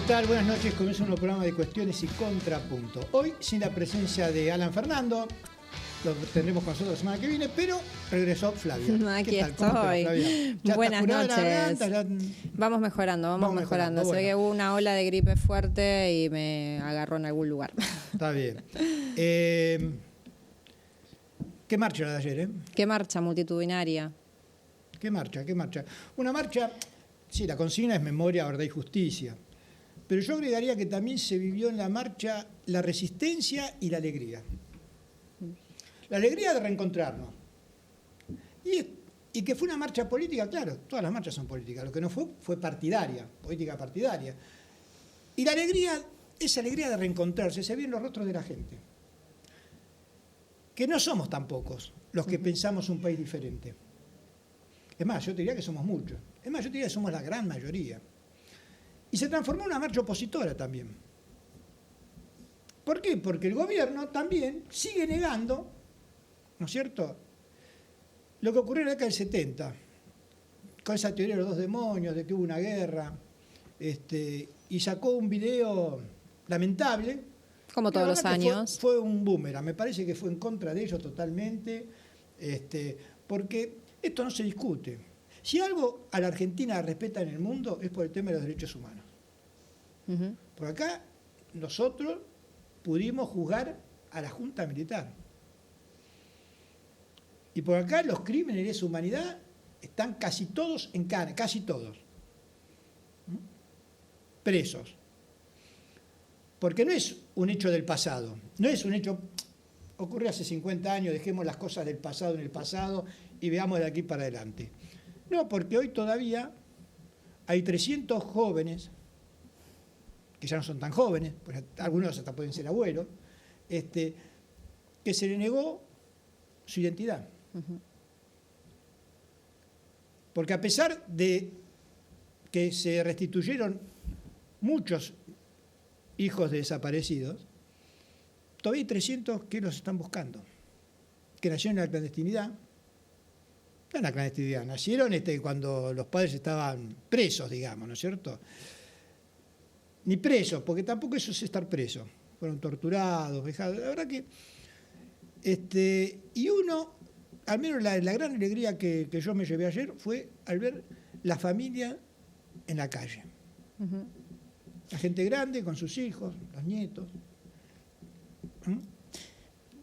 tal? Buenas noches. Comienza un nuevo programa de Cuestiones y Contrapunto. Hoy sin la presencia de Alan Fernando. Lo tendremos con nosotros la semana que viene, pero regresó Flavia. Aquí ¿Qué tal? ¿Cómo te va, Flavia? estoy. Buenas noches. Garganta, ya... Vamos mejorando. Bueno. Sé que hubo una ola de gripe fuerte y me agarró en algún lugar. Está bien. ¿Qué marcha la de ayer, eh? ¿Qué marcha multitudinaria? ¿Qué marcha? Una marcha, sí, la consigna es memoria, verdad y justicia. Pero yo agregaría que también se vivió en la marcha la resistencia y la alegría. La alegría de reencontrarnos. Y que fue una marcha política, claro, todas las marchas son políticas. Lo que no fue partidaria, política partidaria. Y la alegría, esa alegría de reencontrarse, se ve en los rostros de la gente. Que no somos tan pocos los que pensamos un país diferente. Es más, yo te diría que somos muchos. Es más, yo te diría que somos la gran mayoría. Y se transformó en una marcha opositora también. ¿Por qué? Porque el gobierno también sigue negando, ¿no es cierto?, lo que ocurrió en la década del 70, con esa teoría de los dos demonios, de que hubo una guerra, y sacó un video lamentable. Como todos los años. Fue un boomerang, me parece que fue en contra de ellos totalmente, porque esto no se discute. Si algo a la Argentina respeta en el mundo es por el tema de los derechos humanos. Uh-huh. Por acá nosotros pudimos juzgar a la Junta Militar. Y por acá los crímenes de lesa humanidad están casi todos en cana, casi todos. Presos. Porque no es un hecho del pasado, no es un hecho, ocurrió hace 50 años, dejemos las cosas del pasado en el pasado y veamos de aquí para adelante. No, porque hoy todavía hay 300 jóvenes, que ya no son tan jóvenes, pues algunos hasta pueden ser abuelos, que se le negó su identidad. Uh-huh. Porque a pesar de que se restituyeron muchos hijos de desaparecidos, todavía hay 300 que los están buscando, que nacieron en la clandestinidad. No en la clandestinidad, nacieron cuando los padres estaban presos, digamos, ¿no es cierto? Ni presos, porque tampoco eso es estar preso. Fueron torturados, vejados. La verdad que... y uno, al menos la gran alegría que yo me llevé ayer fue al ver la familia en la calle. Uh-huh. La gente grande con sus hijos, los nietos.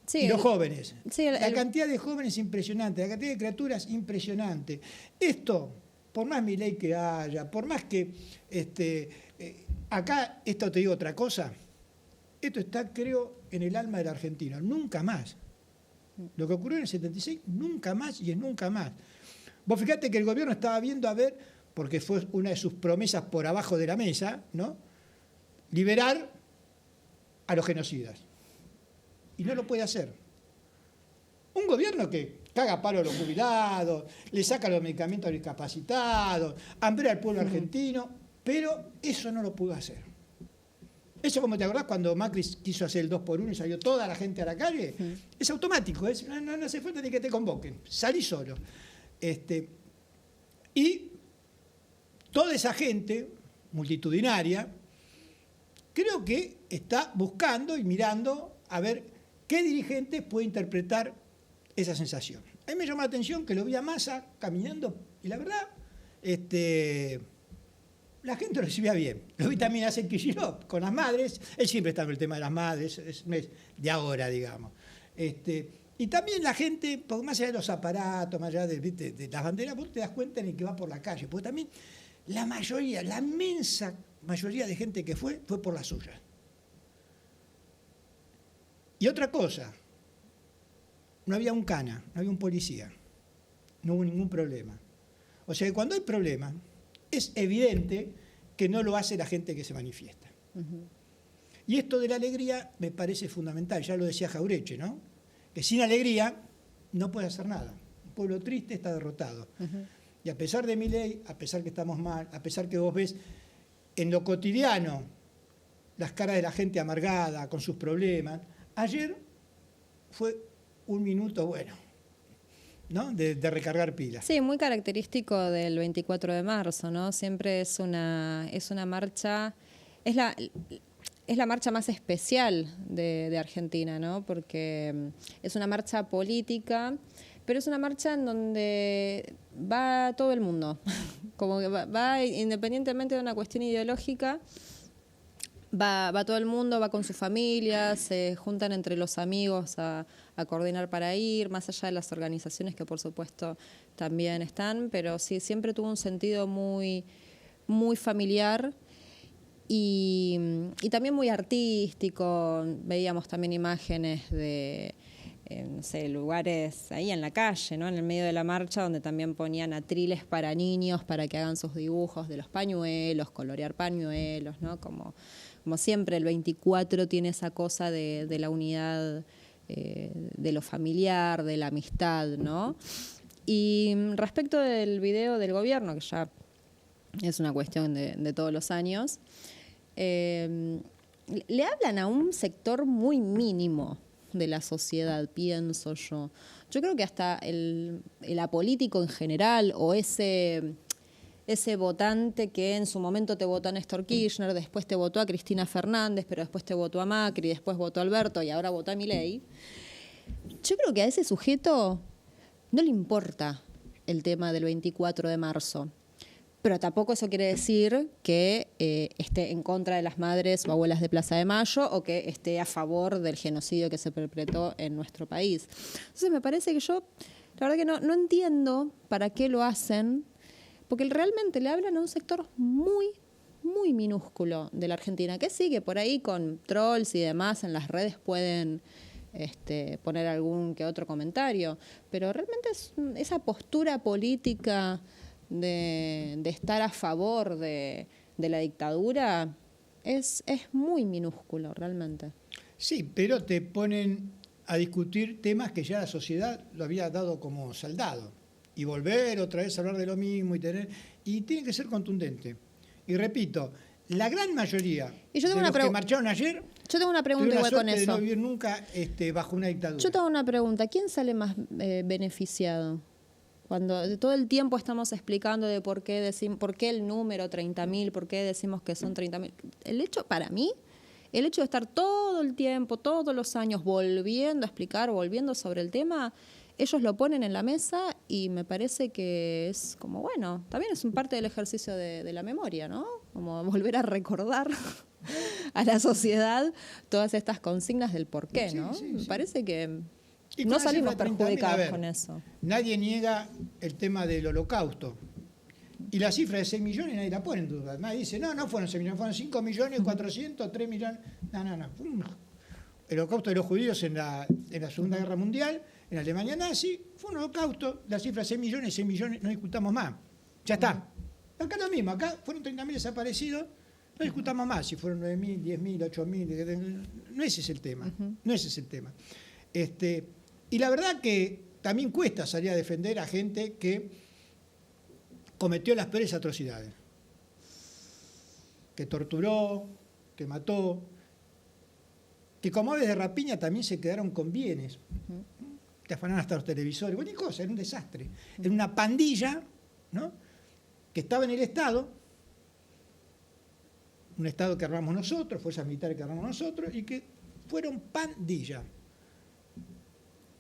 Sí, y los jóvenes. Sí, la cantidad de jóvenes impresionante, la cantidad de criaturas impresionante. Esto, por más mi ley que haya, por más que acá, esto te digo otra cosa, esto está, creo, en el alma del argentino. Nunca más. Lo que ocurrió en el 76, nunca más y es nunca más. Vos fíjate que el gobierno estaba viendo a ver, porque fue una de sus promesas por abajo de la mesa, ¿no?, liberar a los genocidas. Y no lo puede hacer. Un gobierno que caga palo a los jubilados, le saca los medicamentos a los discapacitados, hambrea al pueblo argentino, pero eso no lo pudo hacer. Eso, como te acordás, cuando Macri quiso hacer el 2x1 y salió toda la gente a la calle, es automático, no hace falta ni que te convoquen, salí solo. Y toda esa gente multitudinaria, creo que está buscando y mirando a ver qué dirigente puede interpretar esa sensación. A mí me llamó la atención que lo vi a Massa caminando y la verdad, la gente lo recibía bien. Lo vi también a Kicillof con las madres. Él siempre está en el tema de las madres, no es de ahora, digamos. Y también la gente, porque más allá de los aparatos, más allá de las banderas, vos te das cuenta en el que va por la calle. Porque también la mayoría, la inmensa mayoría de gente que fue por la suya. Y otra cosa, no había un cana, no había un policía, no hubo ningún problema. O sea que cuando hay problemas, es evidente que no lo hace la gente que se manifiesta. Uh-huh. Y esto de la alegría me parece fundamental, ya lo decía Jauretche, ¿no?, que sin alegría no puede hacer nada. Un pueblo triste está derrotado. Uh-huh. Y a pesar de mi ley, a pesar que estamos mal, a pesar que vos ves en lo cotidiano las caras de la gente amargada, con sus problemas, ayer fue un minuto bueno, ¿no?, de recargar pilas. Sí, muy característico del 24 de marzo, ¿no? Siempre es una marcha es la marcha más especial de Argentina, ¿no? Porque es una marcha política, pero es una marcha en donde va todo el mundo. Como que va independientemente de una cuestión ideológica, va todo el mundo, va con su familia, se juntan entre los amigos a coordinar para ir, más allá de las organizaciones que por supuesto también están, pero sí, siempre tuvo un sentido muy, muy familiar y también muy artístico. Veíamos también imágenes de no sé, lugares ahí en la calle, ¿no? En el medio de la marcha, donde también ponían atriles para niños para que hagan sus dibujos de los pañuelos, colorear pañuelos, ¿no? Como siempre, el 24 tiene esa cosa de la unidad, de lo familiar, de la amistad, ¿no? Y respecto del video del gobierno, que ya es una cuestión de todos los años, le hablan a un sector muy mínimo de la sociedad, pienso yo. Yo creo que hasta el apolítico en general, o ese votante que en su momento te votó a Néstor Kirchner, después te votó a Cristina Fernández, pero después te votó a Macri, después votó a Alberto y ahora votó a Milei. Yo creo que a ese sujeto no le importa el tema del 24 de marzo. Pero tampoco eso quiere decir que esté en contra de las madres o abuelas de Plaza de Mayo o que esté a favor del genocidio que se perpetró en nuestro país. Entonces me parece que yo, la verdad que no entiendo para qué lo hacen, porque realmente le hablan a un sector muy, muy minúsculo de la Argentina, que sí, que por ahí con trolls y demás en las redes pueden poner algún que otro comentario, pero realmente esa postura política de estar a favor de la dictadura es muy minúsculo realmente. Sí, pero te ponen a discutir temas que ya la sociedad lo había dado como saldado y volver otra vez a hablar de lo mismo y tiene que ser contundente. Y repito, la gran mayoría de los que marcharon ayer, yo tengo una pregunta igual con eso. De no vivir nunca bajo una dictadura. Yo tengo una pregunta, ¿quién sale más beneficiado? Cuando todo el tiempo estamos explicando de por qué el número 30.000, por qué decimos que son 30.000. Para mí, el hecho de estar todo el tiempo, todos los años, volviendo a explicar, volviendo sobre el tema, ellos lo ponen en la mesa y me parece que es como, bueno, también es un parte del ejercicio de la memoria, ¿no? Como volver a recordar a la sociedad todas estas consignas del por qué, ¿no? Sí. Me parece que y no salimos perjudicados con eso. Nadie niega el tema del holocausto. Y la cifra de 6 millones nadie la pone en duda. Nadie dice, no fueron 6 millones, fueron 5 millones, 400, 3 millones. No. El holocausto de los judíos en la Segunda Guerra Mundial, en Alemania nazi, fue un holocausto. La cifra de 6 millones, no discutamos más. Ya está. Acá lo mismo, acá fueron 30.000 desaparecidos, no discutamos más si fueron 9.000, 10.000, 8.000. No ese es el tema. No ese es el tema. Y la verdad que también cuesta salir a defender a gente que cometió las peores atrocidades. Que torturó, que mató, que como aves de rapiña también se quedaron con bienes. Que afanaron hasta los televisores, cualquier cosa, era un desastre. Era una pandilla, ¿no?, que estaba en el Estado, un Estado que armamos nosotros, fuerzas militares que armamos nosotros, y que fueron pandilla.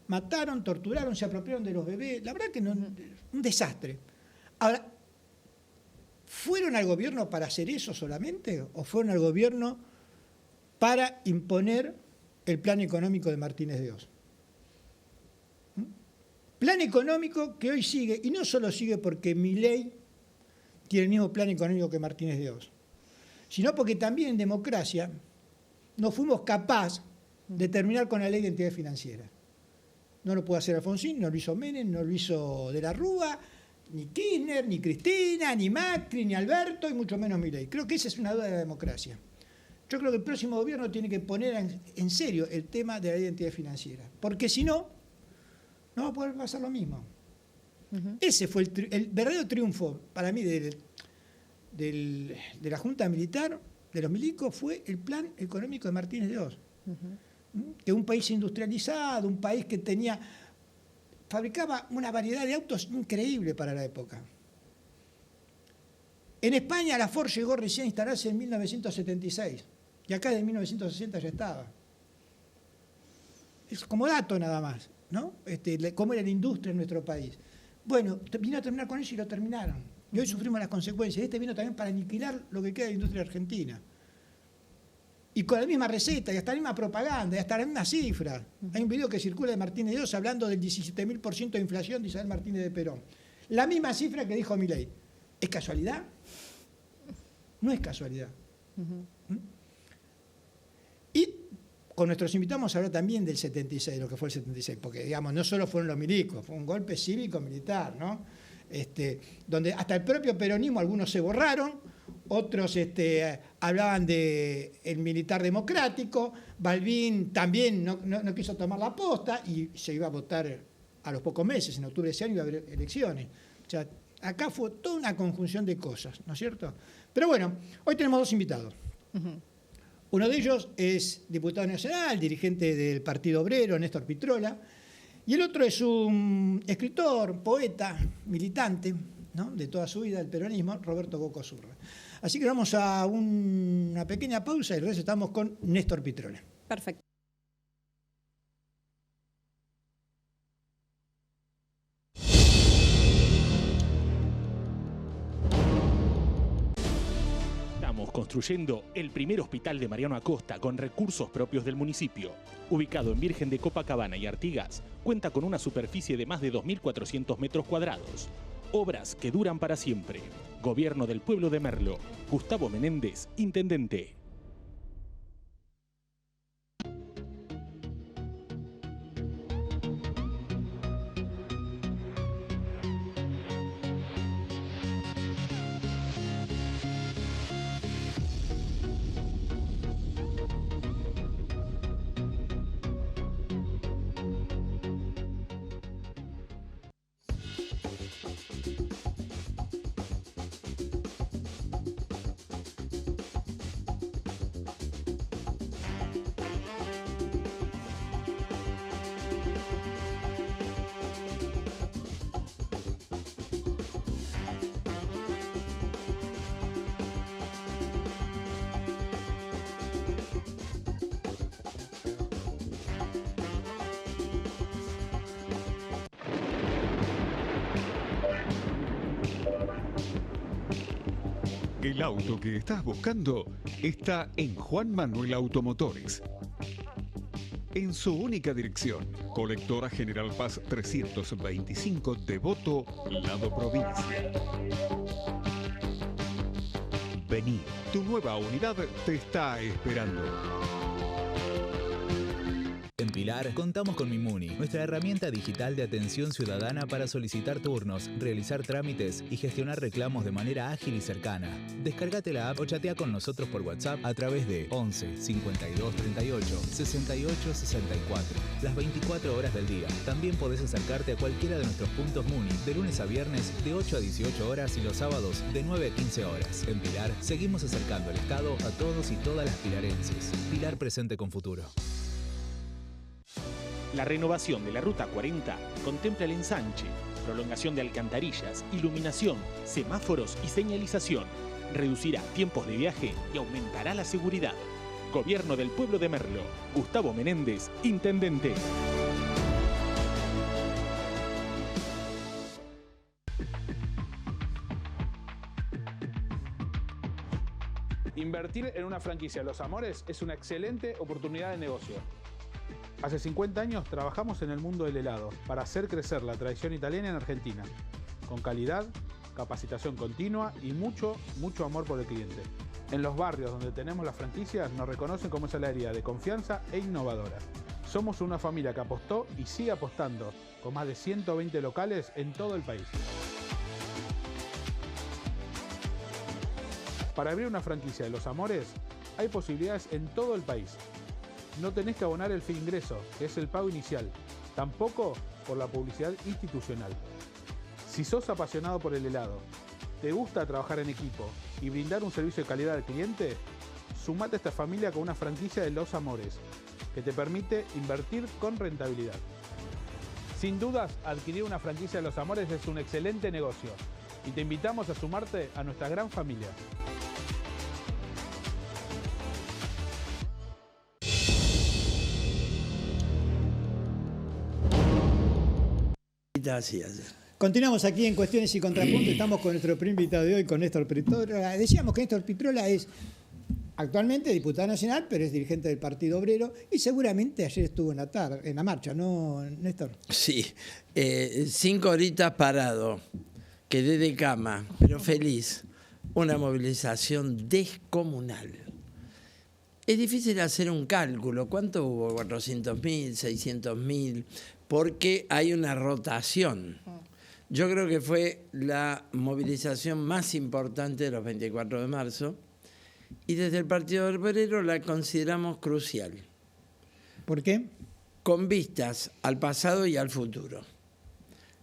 Mataron, torturaron, se apropiaron de los bebés. La verdad que un desastre. Ahora, ¿fueron al gobierno para hacer eso solamente? ¿O fueron al gobierno para imponer el plan económico de Martínez de Oz? Plan económico que hoy sigue, y no solo sigue porque Milei tiene el mismo plan económico que Martínez de Oz, sino porque también en democracia no fuimos capaces de terminar con la ley de identidad financiera. No lo pudo hacer Alfonsín, no lo hizo Menem, no lo hizo De la Rúa, ni Kirchner, ni Cristina, ni Macri, ni Alberto, y mucho menos Milei. Creo que esa es una duda de la democracia. Yo creo que el próximo gobierno tiene que poner en serio el tema de la identidad financiera, porque si no, no va a poder pasar lo mismo. Ese fue el verdadero triunfo para mí de la Junta Militar, de los milicos, fue el plan económico de Martínez de Oz. Que un país industrializado, un país que fabricaba una variedad de autos increíble para la época. En España la Ford llegó recién a instalarse en 1976 y acá de 1960 ya estaba. Es como dato nada más, ¿no? Cómo era la industria en nuestro país. Bueno, vino a terminar con eso y lo terminaron. Y hoy sufrimos las consecuencias. Vino también para aniquilar lo que queda de la industria argentina. Y con la misma receta, y hasta la misma propaganda, y hasta la misma cifra. Hay un video que circula de Martínez de Dios hablando del 17.000% de inflación de Isabel Martínez de Perón. La misma cifra que dijo Milei. ¿Es casualidad? No es casualidad. Y con nuestros invitados vamos a hablar también del 76, lo que fue el 76, porque digamos, no solo fueron los milicos, fue un golpe cívico-militar, ¿no? Donde hasta el propio peronismo, algunos se borraron, otros hablaban del militar democrático, Balbín también no quiso tomar la posta y se iba a votar a los pocos meses, en octubre de ese año iba a haber elecciones. O sea, acá fue toda una conjunción de cosas, ¿no es cierto? Pero bueno, hoy tenemos dos invitados. Uno de ellos es diputado nacional, dirigente del Partido Obrero, Néstor Pitrola, y el otro es un escritor, poeta, militante, ¿no?, de toda su vida del peronismo, Roberto Coco Zurra. Así que vamos a una pequeña pausa y luego estamos con Néstor Pitrola. Perfecto. Estamos construyendo el primer hospital de Mariano Acosta con recursos propios del municipio. Ubicado en Virgen de Copacabana y Artigas, cuenta con una superficie de más de 2.400 metros cuadrados. Obras que duran para siempre. Gobierno del Pueblo de Merlo. Gustavo Menéndez, intendente. El auto que estás buscando está en Juan Manuel Automotores. En su única dirección, Colectora General Paz 325, Devoto, Lado Provincia. Vení, tu nueva unidad te está esperando. En Pilar contamos con Mimuni, nuestra herramienta digital de atención ciudadana para solicitar turnos, realizar trámites y gestionar reclamos de manera ágil y cercana. Descargate la app o chatea con nosotros por WhatsApp a través de 11 52 38 68 64, las 24 horas del día. También podés acercarte a cualquiera de nuestros puntos Muni de lunes a viernes de 8 a 18 horas y los sábados de 9 a 15 horas. En Pilar seguimos acercando el Estado a todos y todas las pilarenses. Pilar presente con futuro. La renovación de la Ruta 40 contempla el ensanche, prolongación de alcantarillas, iluminación, semáforos y señalización. Reducirá tiempos de viaje y aumentará la seguridad. Gobierno del Pueblo de Merlo. Gustavo Menéndez, intendente. Invertir en una franquicia Los Amores es una excelente oportunidad de negocio. Hace 50 años trabajamos en el mundo del helado para hacer crecer la tradición italiana en Argentina, con calidad, capacitación continua y mucho amor por el cliente. En los barrios donde tenemos las franquicias nos reconocen como esa heladería de confianza e innovadora. Somos una familia que apostó y sigue apostando, con más de 120 locales en todo el país. Para abrir una franquicia de Los Amores, hay posibilidades en todo el país. No tenés que abonar el fee ingreso, que es el pago inicial, tampoco por la publicidad institucional. Si sos apasionado por el helado, te gusta trabajar en equipo y brindar un servicio de calidad al cliente, sumate a esta familia con una franquicia de Los Amores, que te permite invertir con rentabilidad. Sin dudas, adquirir una franquicia de Los Amores es un excelente negocio. y te invitamos a sumarte a nuestra gran familia. Continuamos aquí en Cuestiones y Contrapuntos. Estamos con nuestro primer invitado de hoy, con Néstor Pitrola. Decíamos que Néstor Pitrola es actualmente diputado nacional, pero es dirigente del Partido Obrero y seguramente ayer estuvo en la marcha, ¿no, Néstor? Sí, 5 horitas parado, quedé de cama, pero feliz. Una movilización descomunal. Es difícil hacer un cálculo. ¿Cuánto hubo? 400.000, 600.000, porque hay una rotación. Yo creo que fue la movilización más importante de los 24 de marzo y desde el Partido Obrero la consideramos crucial. ¿Por qué? Con vistas al pasado y al futuro,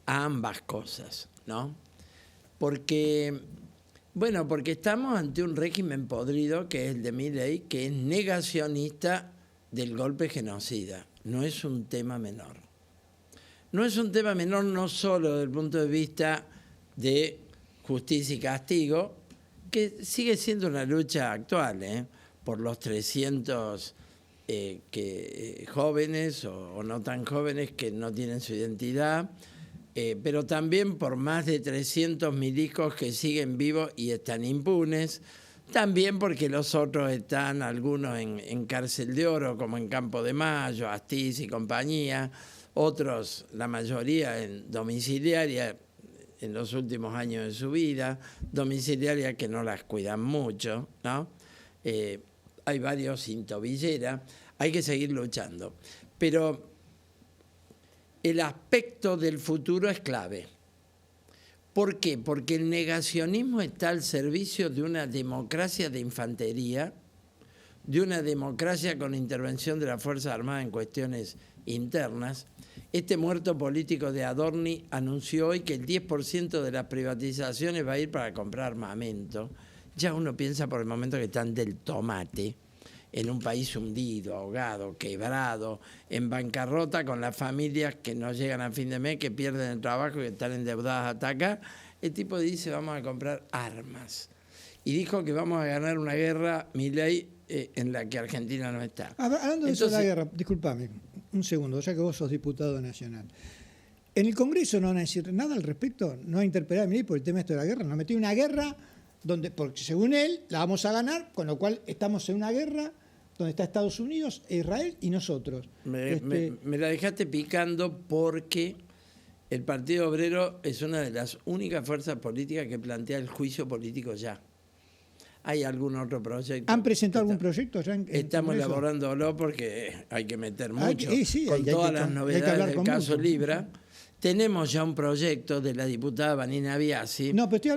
a ambas cosas, ¿no? Porque estamos ante un régimen podrido que es el de Milei, que es negacionista del golpe genocida. No es un tema menor. No es un tema menor no solo desde el punto de vista de justicia y castigo, que sigue siendo una lucha actual, por los 300 jóvenes o no tan jóvenes que no tienen su identidad, pero también por más de 300 milicos que siguen vivos y están impunes, también porque los otros están, algunos en cárcel de oro, como en Campo de Mayo, Astiz y compañía, otros, la mayoría, en domiciliaria en los últimos años de su vida, domiciliaria que no las cuidan mucho, ¿no? Hay varios sin tobillera, hay que seguir luchando. Pero el aspecto del futuro es clave. ¿Por qué? Porque el negacionismo está al servicio de una democracia de infantería, de una democracia con intervención de las Fuerzas Armadas en cuestiones internas. Este muerto político de Adorni anunció hoy que el 10% de las privatizaciones va a ir para comprar armamento. Ya uno piensa por el momento que están del tomate, en un país hundido, ahogado, quebrado, en bancarrota, con las familias que no llegan a fin de mes, que pierden el trabajo y que están endeudadas hasta acá. El tipo dice, vamos a comprar armas. Y dijo que vamos a ganar una guerra, Milei, en la que Argentina no está. Hablando de eso de la guerra, discúlpame, un segundo, ya que vos sos diputado nacional. ¿En el Congreso no van a decir nada al respecto? ¿No va a interpelar a Milei por el tema esto de la guerra? Nos metió en una guerra donde, porque según él, la vamos a ganar, con lo cual estamos en una guerra donde está Estados Unidos, Israel y nosotros. Me la dejaste picando porque el Partido Obrero es una de las únicas fuerzas políticas que plantea el juicio político ya. ¿Hay algún otro proyecto? ¿Han presentado algún proyecto ya Estamos elaborándolo porque hay que meter mucho. Sí, con todas las novedades del caso mucho. Libra. Tenemos ya un proyecto de la diputada Vanina Biasi, no, pero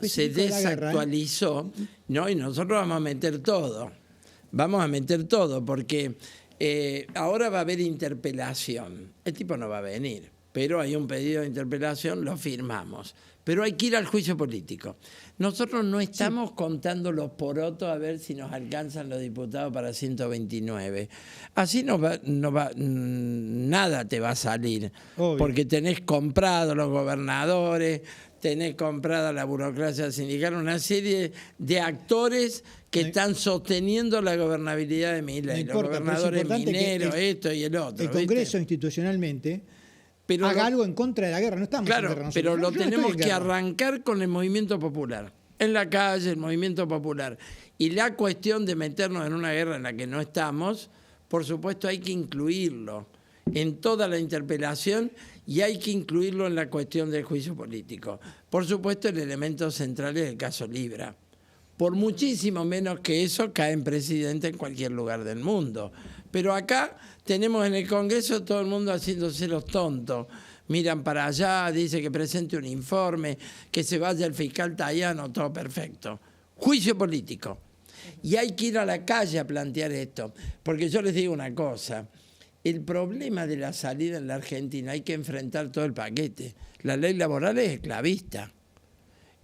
se desactualizó, ¿no? Y nosotros vamos a meter todo. Vamos a meter todo porque ahora va a haber interpelación. El tipo no va a venir, pero hay un pedido de interpelación, lo firmamos. Pero hay que ir al juicio político. Nosotros no estamos contando los porotos a ver si nos alcanzan los diputados para 129. Así nada te va a salir. Obvio. Porque tenés comprado los gobernadores, tenés comprada la burocracia sindical, una serie de actores que están sosteniendo la gobernabilidad de Milei. Los gobernadores mineros, esto y el otro. El Congreso institucionalmente haga algo en contra de la guerra. No estamos en guerra nosotros. Pero lo tenemos que arrancar con el movimiento popular. En la calle, el movimiento popular. Y la cuestión de meternos en una guerra en la que no estamos, por supuesto hay que incluirlo en toda la interpelación y hay que incluirlo en la cuestión del juicio político. Por supuesto, el elemento central es el caso Libra. Por muchísimo menos que eso caen presidentes en cualquier lugar del mundo. Pero acá tenemos en el Congreso todo el mundo haciéndose los tontos. Miran para allá, dice que presente un informe, que se vaya el fiscal Tayano, todo perfecto. Juicio político. Y hay que ir a la calle a plantear esto. Porque yo les digo una cosa, el problema de la salida en la Argentina hay que enfrentar todo el paquete. La ley laboral es esclavista.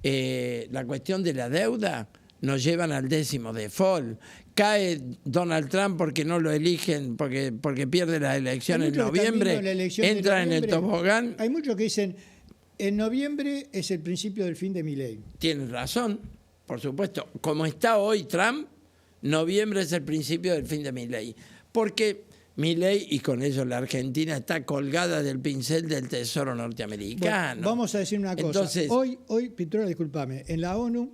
La cuestión de la deuda nos llevan al 10º default. Cae Donald Trump porque no lo eligen, porque pierde las elecciones en noviembre, entra en el tobogán. Hay muchos que dicen, En noviembre es el principio del fin de Milei. Tienes razón, por supuesto. Como está hoy Trump, noviembre es el principio del fin de Milei. Porque Milei, y con ello la Argentina, está colgada del pincel del Tesoro norteamericano. Bueno, vamos a decir una cosa. Entonces, Hoy, Pintura, discúlpame, en la ONU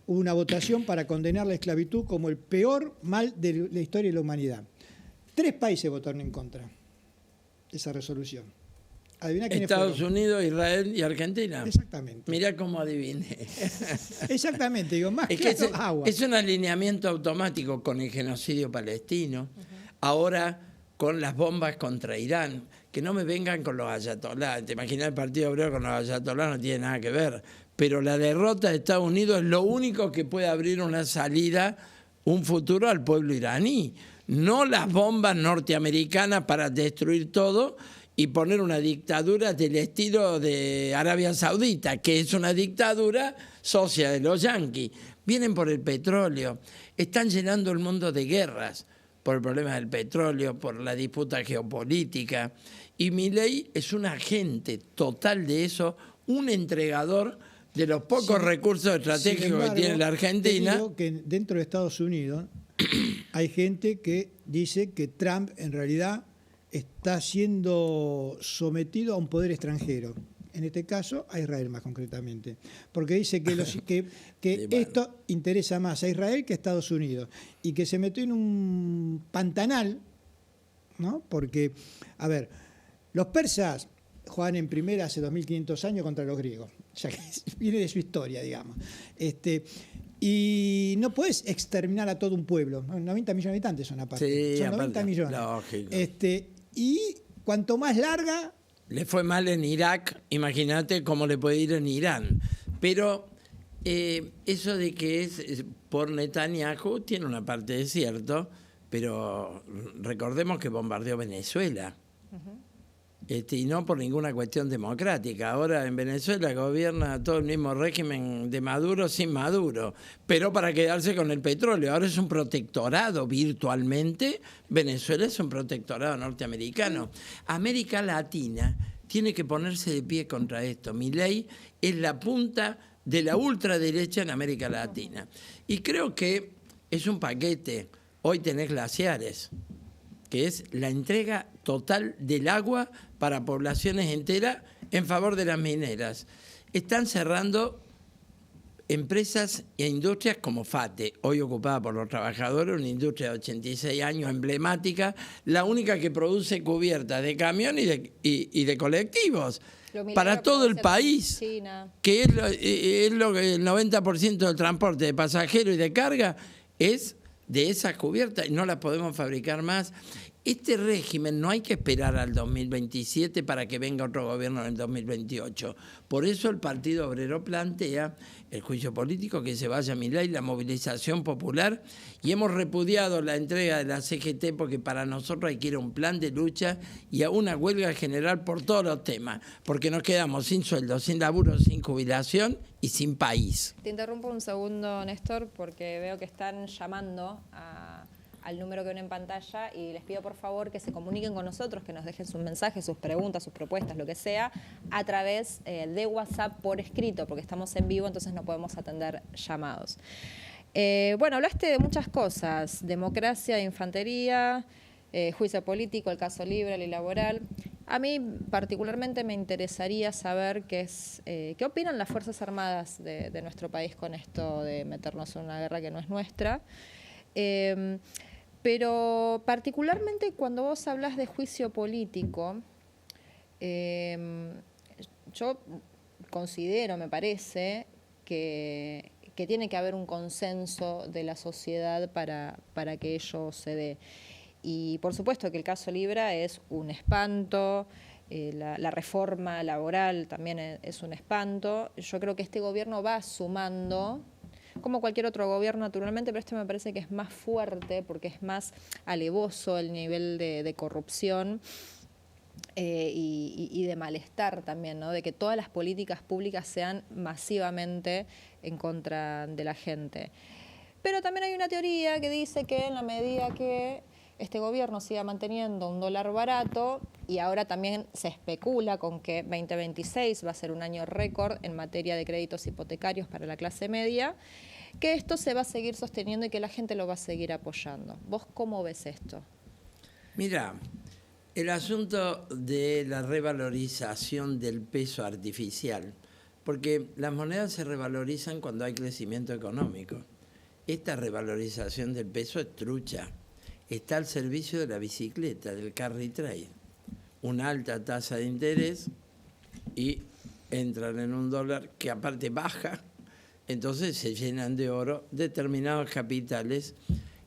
hubo una votación para condenar la esclavitud como el peor mal de la historia de la humanidad. 3 países votaron en contra de esa resolución. Adivina quiénes Estados fueron. Unidos, Israel y Argentina. Exactamente. Mirá cómo adiviné. Exactamente, digo, más Es que claro, agua. es un alineamiento automático con el genocidio palestino, ahora con las bombas contra Irán, que no me vengan con los ayatolás. Te imaginas, el Partido Obrero con los ayatolás no tiene nada que ver, pero la derrota de Estados Unidos es lo único que puede abrir una salida, un futuro al pueblo iraní, no las bombas norteamericanas para destruir todo y poner una dictadura del estilo de Arabia Saudita, que es una dictadura socia de los yanquis. Vienen por el petróleo, están llenando el mundo de guerras por el problema del petróleo, por la disputa geopolítica. Y Milei es un agente total de eso, un entregador de los pocos recursos estratégicos que tiene la Argentina. Te digo que dentro de Estados Unidos hay gente que dice que Trump en realidad está siendo sometido a un poder extranjero. En este caso, a Israel más concretamente. Porque dice que esto interesa más a Israel que a Estados Unidos. Y que se metió en un pantanal, ¿no? Porque, a ver, los persas juegan en primera hace 2500 años contra los griegos. O sea, que viene de su historia, digamos. Y no puedes exterminar a todo un pueblo. 90 millones de habitantes son aparte. Sí, son 90 millones. Lógico. Y cuanto más larga... Le fue mal en Irak, imagínate cómo le puede ir en Irán. Pero eso de que es por Netanyahu tiene una parte de cierto, pero recordemos que bombardeó Venezuela. Y no por ninguna cuestión democrática. Ahora en Venezuela gobierna todo el mismo régimen de Maduro sin Maduro, pero para quedarse con el petróleo. Ahora es un protectorado virtualmente. Venezuela es un protectorado norteamericano. América Latina tiene que ponerse de pie contra esto. Milei es la punta de la ultraderecha en América Latina. Y creo que es un paquete. Hoy tenés glaciares, que es la entrega total del agua para poblaciones enteras en favor de las mineras. Están cerrando empresas e industrias como FATE, hoy ocupada por los trabajadores, una industria de 86 años emblemática, la única que produce cubiertas de camión y de colectivos para todo el país, que es lo que el 90% del transporte de pasajeros y de carga es de esas cubiertas y no las podemos fabricar más. Este régimen no hay que esperar al 2027 para que venga otro gobierno en el 2028. Por eso el Partido Obrero plantea el juicio político, que se vaya Milei, la movilización popular, y hemos repudiado la entrega de la CGT porque para nosotros hay que ir a un plan de lucha y a una huelga general por todos los temas, porque nos quedamos sin sueldo, sin laburo, sin jubilación y sin país. Te interrumpo un segundo, Néstor, porque veo que están llamando al número que ven en pantalla y les pido por favor que se comuniquen con nosotros, que nos dejen sus mensajes, sus preguntas, sus propuestas, lo que sea, a través de WhatsApp por escrito, porque estamos en vivo, entonces no podemos atender llamados. Bueno, hablaste de muchas cosas, democracia, infantería, juicio político, el caso libre, y laboral. A mí particularmente me interesaría saber qué opinan las Fuerzas Armadas de nuestro país con esto de meternos en una guerra que no es nuestra. Pero particularmente cuando vos hablas de juicio político, yo considero, me parece, que tiene que haber un consenso de la sociedad para que ello se dé. Y por supuesto que el caso Libra es un espanto, la reforma laboral también es un espanto. Yo creo que este gobierno va sumando, como cualquier otro gobierno naturalmente, pero este me parece que es más fuerte porque es más alevoso el nivel de corrupción y de malestar también, ¿no? De que todas las políticas públicas sean masivamente en contra de la gente. Pero también hay una teoría que dice que en la medida que este gobierno siga manteniendo un dólar barato, y ahora también se especula con que 2026 va a ser un año récord en materia de créditos hipotecarios para la clase media, que esto se va a seguir sosteniendo y que la gente lo va a seguir apoyando. ¿Vos cómo ves esto? Mira, el asunto de la revalorización del peso artificial, porque las monedas se revalorizan cuando hay crecimiento económico. Esta revalorización del peso es trucha. Está al servicio de la bicicleta, del carry trade. Una alta tasa de interés y entran en un dólar que aparte baja, entonces se llenan de oro determinados capitales.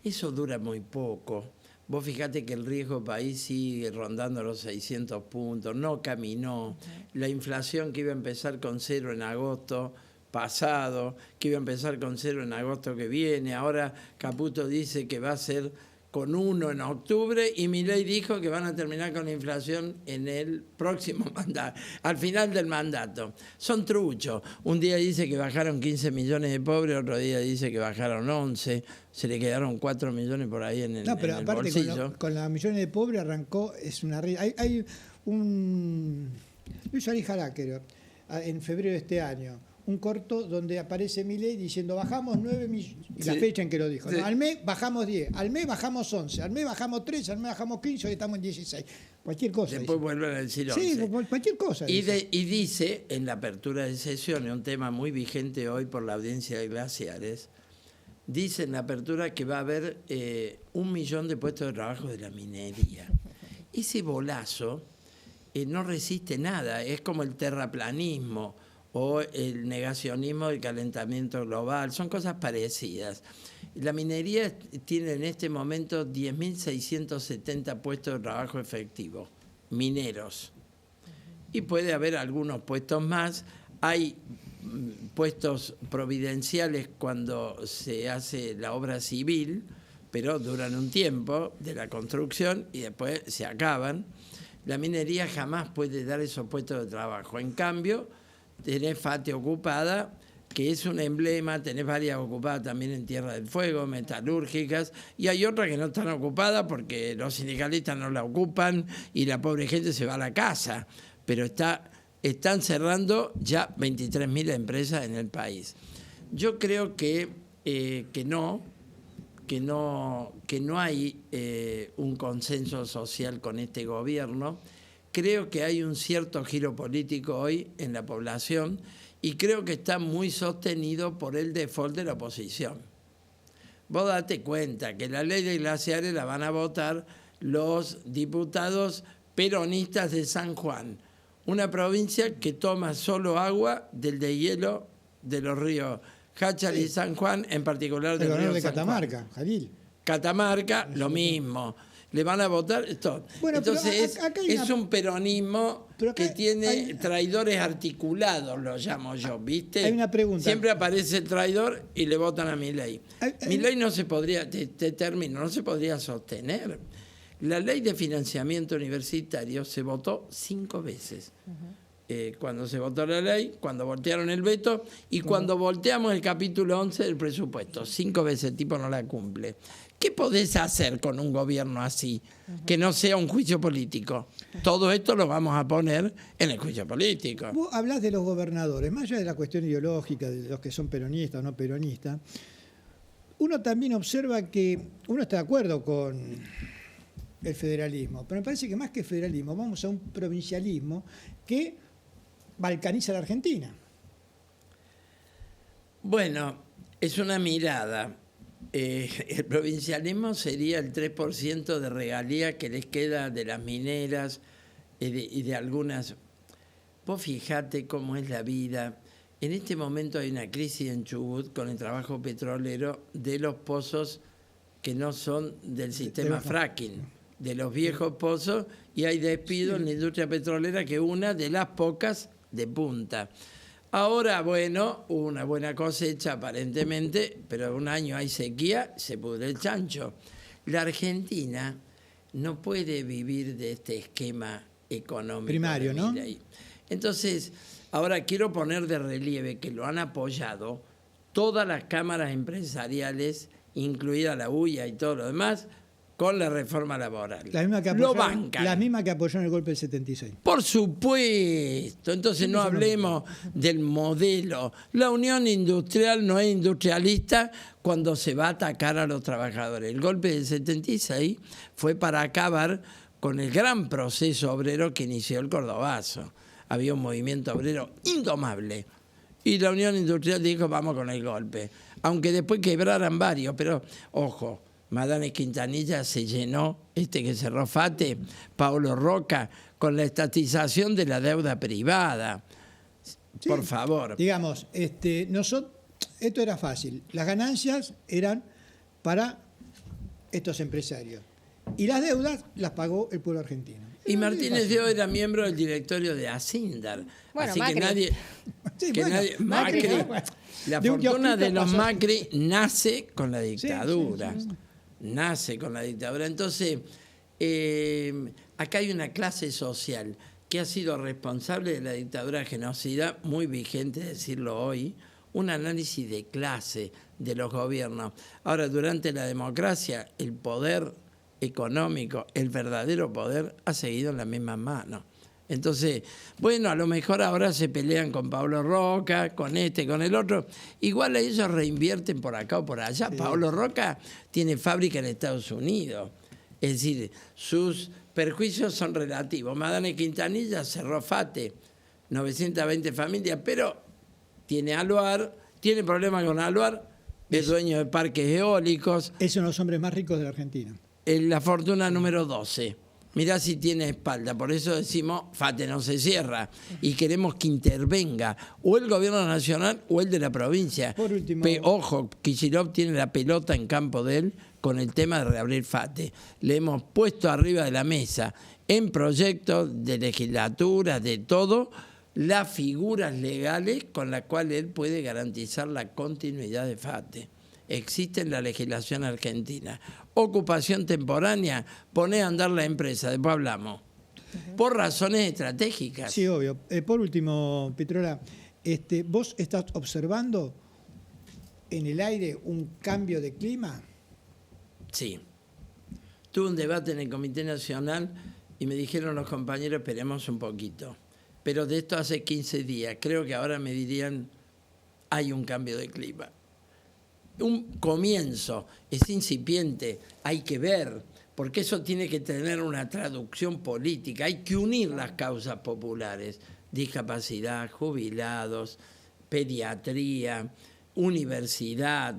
Eso dura muy poco. Vos fijate que el riesgo país sigue rondando los 600 puntos, no caminó. La inflación que iba a empezar con 0 en agosto pasado, que iba a empezar con 0 en agosto que viene, ahora Caputo dice que va a ser con 1 en octubre y Milei dijo que van a terminar con la inflación en el próximo mandato, al final del mandato. Son truchos. Un día dice que bajaron 15 millones de pobres, otro día dice que bajaron 11, se le quedaron 4 millones por ahí en el bolsillo. No, pero aparte con los millones de pobres arrancó, es una... Hay un... Luis Arijala, creo, en febrero de este año, un corto donde aparece Milei diciendo bajamos 9 millones, y la fecha en que lo dijo, ¿no? Al mes bajamos 10, al mes bajamos 11, al mes bajamos 13, al mes bajamos 15, hoy estamos en 16. Cualquier cosa. Después vuelven a decir 11. Sí, cualquier cosa. Y dice, en la apertura de sesiones, un tema muy vigente hoy por la audiencia de Glaciares, dice en la apertura que va a haber 1 millón de puestos de trabajo de la minería. Ese bolazo no resiste nada, es como el terraplanismo o el negacionismo del calentamiento global, son cosas parecidas. La minería tiene en este momento 10.670 puestos de trabajo efectivos, mineros. Y puede haber algunos puestos más. Hay puestos providenciales cuando se hace la obra civil, pero duran un tiempo de la construcción y después se acaban. La minería jamás puede dar esos puestos de trabajo. En cambio, tenés FATE ocupada, que es un emblema, tenés varias ocupadas también en Tierra del Fuego, metalúrgicas, y hay otras que no están ocupadas porque los sindicalistas no la ocupan y la pobre gente se va a la casa. Pero están cerrando ya 23.000 empresas en el país. Yo creo que no hay un consenso social con este gobierno. Creo que hay un cierto giro político hoy en la población y creo que está muy sostenido por el default de la oposición. Vos date cuenta que la ley de glaciares la van a votar los diputados peronistas de San Juan, una provincia que toma solo agua del deshielo de los ríos Jáchal y San Juan, en particular del río de San Catamarca, Juan. Jalil. Catamarca, lo mismo. Le van a votar esto. Bueno, entonces es un peronismo que tiene traidores articulados, lo llamo yo, ¿viste? Hay una pregunta. Siempre aparece el traidor y le votan a Milei. Milei no se podría, te termino, no se podría sostener. La ley de financiamiento universitario se votó 5 veces. Cuando se votó la ley, cuando voltearon el veto y cuando volteamos el capítulo 11 del presupuesto. 5 veces el tipo no la cumple. ¿Qué podés hacer con un gobierno así? Que no sea un juicio político. Todo esto lo vamos a poner en el juicio político. Vos hablás de los gobernadores, más allá de la cuestión ideológica, de los que son peronistas o no peronistas, uno también observa que uno está de acuerdo con el federalismo, pero me parece que más que federalismo vamos a un provincialismo que balcaniza a la Argentina. Bueno, es una mirada. El provincialismo sería el 3% de regalía que les queda de las mineras y de algunas. Vos fijate cómo es la vida. En este momento hay una crisis en Chubut con el trabajo petrolero de los pozos que no son del sistema fracking, de los viejos pozos, y hay despido en la industria petrolera, que es una de las pocas de punta. Ahora, bueno, hubo una buena cosecha aparentemente, pero un año hay sequía, se pudre el chancho. La Argentina no puede vivir de este esquema económico primario, ¿no? Entonces, ahora quiero poner de relieve que lo han apoyado todas las cámaras empresariales, incluida la UIA y todo lo demás, con la reforma laboral. La misma que Lo apoyaron, bancan. la misma que apoyó en el golpe del 76. Por supuesto. Entonces no hablemos del modelo. La Unión Industrial no es industrialista cuando se va a atacar a los trabajadores. El golpe del 76 fue para acabar con el gran proceso obrero que inició el Cordobazo. Había un movimiento obrero indomable. Y la Unión Industrial dijo, vamos con el golpe. Aunque después quebraran varios, pero ojo, Madame Quintanilla se llenó, que cerró FATE, Paulo Roca, con la estatización de la deuda privada. Sí, por favor. Digamos, esto era fácil. Las ganancias eran para estos empresarios. Y las deudas las pagó el pueblo argentino. Y Martínez Dio era miembro del directorio de Asindar. Bueno, así Macri. que nadie... Sí, que bueno, nadie Macri, Macri, bueno, la de un fortuna de kiosquito los pasó. Macri nace con la dictadura. Sí. Nace con la dictadura. Entonces, acá hay una clase social que ha sido responsable de la dictadura genocida, muy vigente decirlo hoy, un análisis de clase de los gobiernos. Ahora, durante la democracia, el poder económico, el verdadero poder, ha seguido en la misma mano. Entonces, bueno, a lo mejor ahora se pelean con Pablo Roca, con con el otro. Igual ellos reinvierten por acá o por allá. Sí. Pablo Roca tiene fábrica en Estados Unidos. Es decir, sus perjuicios son relativos. Madame Quintanilla cerró FATE, 920 familias, pero tiene Aluar, tiene problemas con Aluar, es dueño de parques eólicos. Es uno de los hombres más ricos de la Argentina. La fortuna número 12. Mirá si tiene espalda, por eso decimos, FATE no se cierra y queremos que intervenga o el gobierno nacional o el de la provincia. Por último, ojo, Kicillof tiene la pelota en campo de él con el tema de reabrir FATE. Le hemos puesto arriba de la mesa en proyectos de legislatura, de todo, las figuras legales con las cuales él puede garantizar la continuidad de FATE. Existe en la legislación argentina. Ocupación temporánea, pone a andar la empresa, después hablamos. Por razones estratégicas. Sí, obvio. Por último, Petrola, ¿vos estás observando en el aire un cambio de clima? Sí. Tuve un debate en el Comité Nacional y me dijeron los compañeros, esperemos un poquito. Pero de esto hace 15 días. Creo que ahora me dirían, hay un cambio de clima. Un comienzo, es incipiente, hay que ver, porque eso tiene que tener una traducción política, hay que unir las causas populares, discapacidad, jubilados, pediatría, universidad,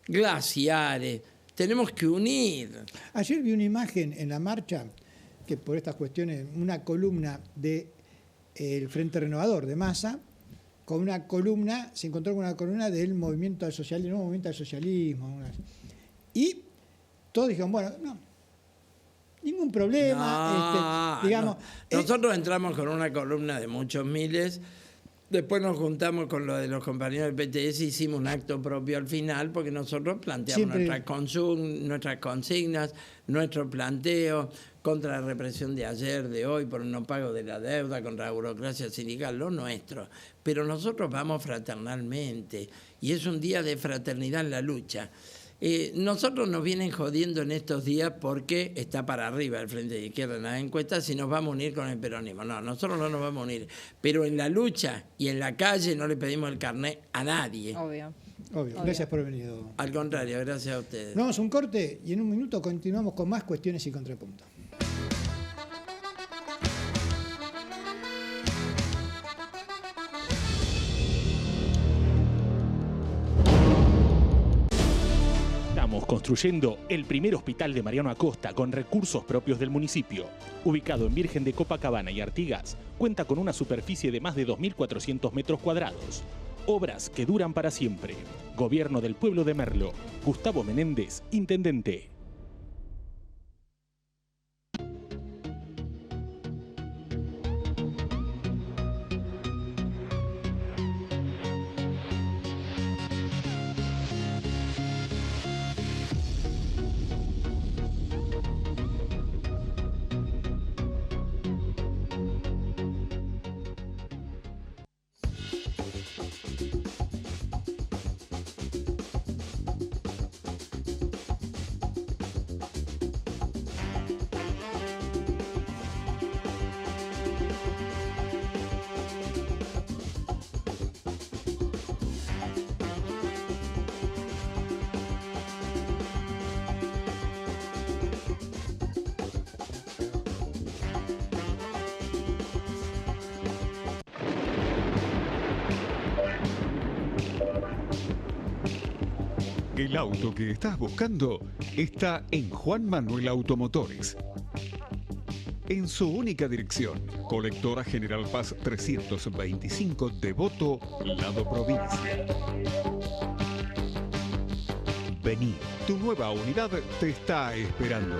glaciares, tenemos que unir. Ayer vi una imagen en la marcha, que por estas cuestiones, una columna del Frente Renovador de Massa, con una columna, se encontró con una columna del movimiento al socialismo, no, movimiento al socialismo. Y todos dijeron, bueno, no, ningún problema. No, digamos, no. Nosotros entramos con una columna de muchos miles, después nos juntamos con lo de los compañeros del PTS, hicimos un acto propio al final, porque nosotros planteamos nuestras consignas, nuestro planteo contra la represión de ayer, de hoy, por el no pago de la deuda, contra la burocracia sindical, lo nuestro. Pero nosotros vamos fraternalmente, y es un día de fraternidad en la lucha. Nosotros nos vienen jodiendo en estos días porque está para arriba el Frente de Izquierda en las encuestas y nos vamos a unir con el peronismo. No, nosotros no nos vamos a unir. Pero en la lucha y en la calle no le pedimos el carnet a nadie. Obvio. Gracias por haber venido. Al contrario, gracias a ustedes. Vamos a un corte y en un minuto continuamos con más cuestiones y contrapuntos. Estamos construyendo el primer hospital de Mariano Acosta con recursos propios del municipio. Ubicado en Virgen de Copacabana y Artigas, cuenta con una superficie de más de 2.400 metros cuadrados. Obras que duran para siempre. Gobierno del Pueblo de Merlo. Gustavo Menéndez, Intendente. El auto que estás buscando está en Juan Manuel Automotores. En su única dirección, Colectora General Paz 325, Devoto, Lado Provincia. Vení, tu nueva unidad te está esperando.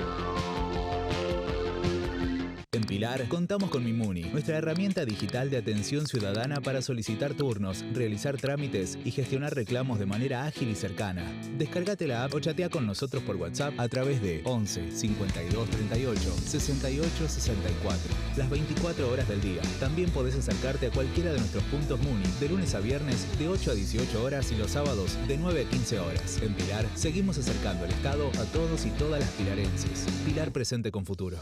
En Pilar contamos con Mimuni, nuestra herramienta digital de atención ciudadana para solicitar turnos, realizar trámites y gestionar reclamos de manera ágil y cercana. Descargate la app o chatea con nosotros por WhatsApp a través de 11 52 38 68 64. Las 24 horas del día. También podés acercarte a cualquiera de nuestros puntos Muni de lunes a viernes de 8 a 18 horas y los sábados de 9 a 15 horas. En Pilar seguimos acercando el Estado a todos y todas las pilarenses. Pilar presente con futuro.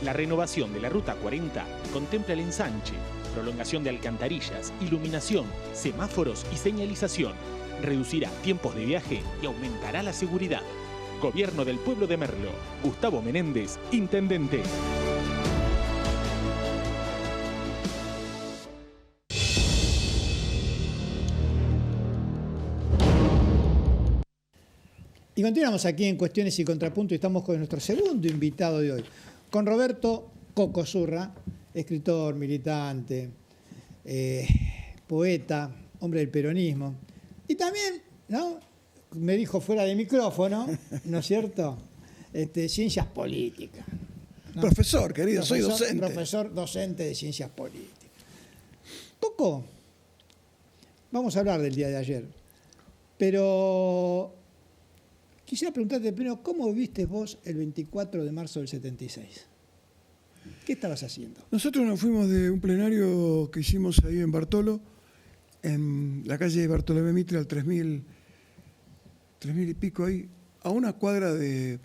La renovación de la Ruta 40 contempla el ensanche, prolongación de alcantarillas, iluminación, semáforos y señalización. Reducirá tiempos de viaje y aumentará la seguridad. Gobierno del Pueblo de Merlo. Gustavo Menéndez, Intendente. Y continuamos aquí en Cuestiones y Contrapunto y estamos con nuestro segundo invitado de hoy, con Roberto Coco Zurra, escritor, militante, poeta, hombre del peronismo. Y también, ¿no?, me dijo fuera de micrófono, ¿no es cierto?, ciencias políticas, ¿no? Profesor, querido, soy docente. Profesor docente de ciencias políticas. Coco, vamos a hablar del día de ayer, pero quisiera preguntarte primero, ¿cómo viste vos el 24 de marzo del 76? ¿Qué estabas haciendo? Nosotros nos fuimos de un plenario que hicimos ahí en Bartolo, en la calle Bartolomé Mitre, al 3000 y pico ahí, a una cuadra de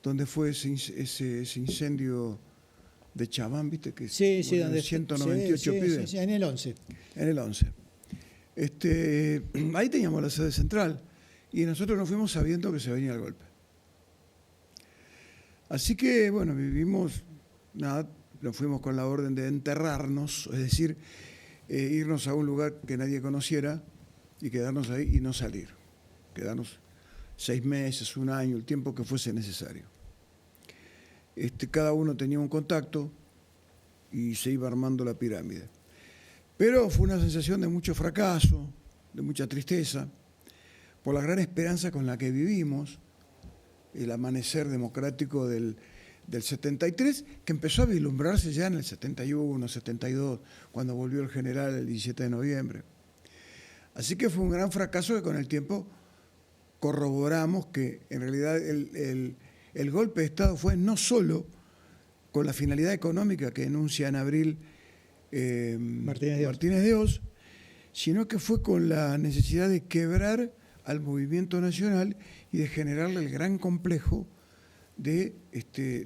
donde fue ese incendio de Chabán, ¿viste? Que sí, donde 198 pibes. Sí, en el 11. En el 11. Ahí teníamos la sede central y nosotros nos fuimos sabiendo que se venía el golpe. Así que, bueno, nos fuimos con la orden de enterrarnos, es decir, irnos a un lugar que nadie conociera y quedarnos ahí y no salir. Quedarnos 6 meses, 1 año, el tiempo que fuese necesario. Cada uno tenía un contacto y se iba armando la pirámide. Pero fue una sensación de mucho fracaso, de mucha tristeza, por la gran esperanza con la que vivimos, el amanecer democrático del 73, que empezó a vislumbrarse ya en el 71, 72, cuando volvió el general el 17 de noviembre. Así que fue un gran fracaso que con el tiempo corroboramos que en realidad el golpe de Estado fue no solo con la finalidad económica que enuncia en abril Martínez de Oz, sino que fue con la necesidad de quebrar al movimiento nacional y de generarle el gran complejo de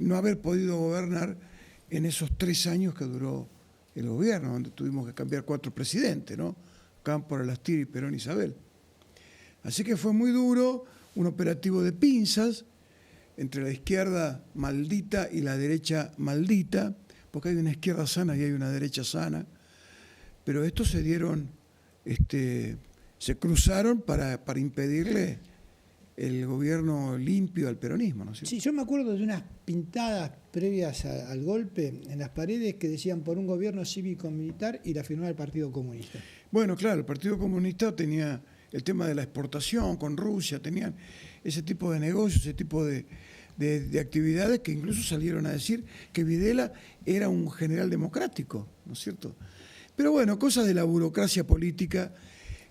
no haber podido gobernar en esos 3 años que duró el gobierno, donde tuvimos que cambiar 4 presidentes, ¿no? Cámpora, Lastiri, Perón, Isabel. Así que fue muy duro, un operativo de pinzas entre la izquierda maldita y la derecha maldita, porque hay una izquierda sana y hay una derecha sana, pero estos se dieron, se cruzaron para impedirle el gobierno limpio al peronismo, ¿no es cierto? Sí, yo me acuerdo de unas pintadas previas al golpe en las paredes que decían por un gobierno cívico-militar y la firmaba el Partido Comunista. Bueno, claro, el Partido Comunista tenía el tema de la exportación con Rusia, tenían ese tipo de negocios, ese tipo de actividades que incluso salieron a decir que Videla era un general democrático, ¿no es cierto? Pero bueno, cosas de la burocracia política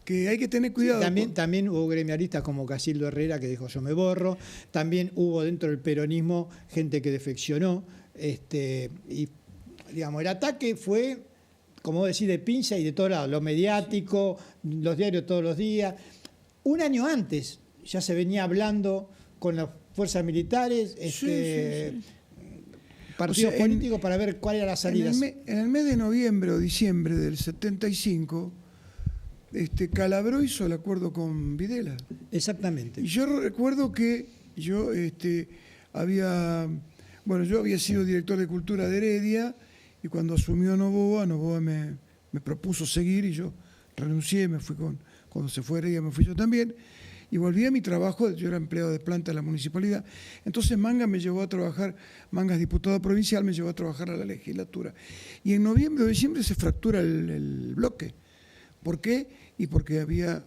que hay que tener cuidado. Sí, también hubo gremialistas como Casildo Herrera que dijo yo me borro, también hubo dentro del peronismo gente que defeccionó, y digamos, el ataque fue, como vos decís, de pinza y de todos lados, lo mediático, los diarios todos los días. Un año antes ya se venía hablando con las fuerzas militares, partidos políticos para ver cuál era la salida. En el mes de noviembre o diciembre del 75, Calabró hizo el acuerdo con Videla. Exactamente. Y yo recuerdo que yo había sido director de Cultura de Heredia y cuando asumió Novoa me propuso seguir y yo renuncié, me fui cuando se fue Heredia me fui yo también, y volví a mi trabajo, yo era empleado de planta de la municipalidad, entonces Manga me llevó a trabajar, Manga es diputado provincial, me llevó a trabajar a la legislatura. Y en noviembre o diciembre se fractura el bloque. ¿Por qué? Y porque había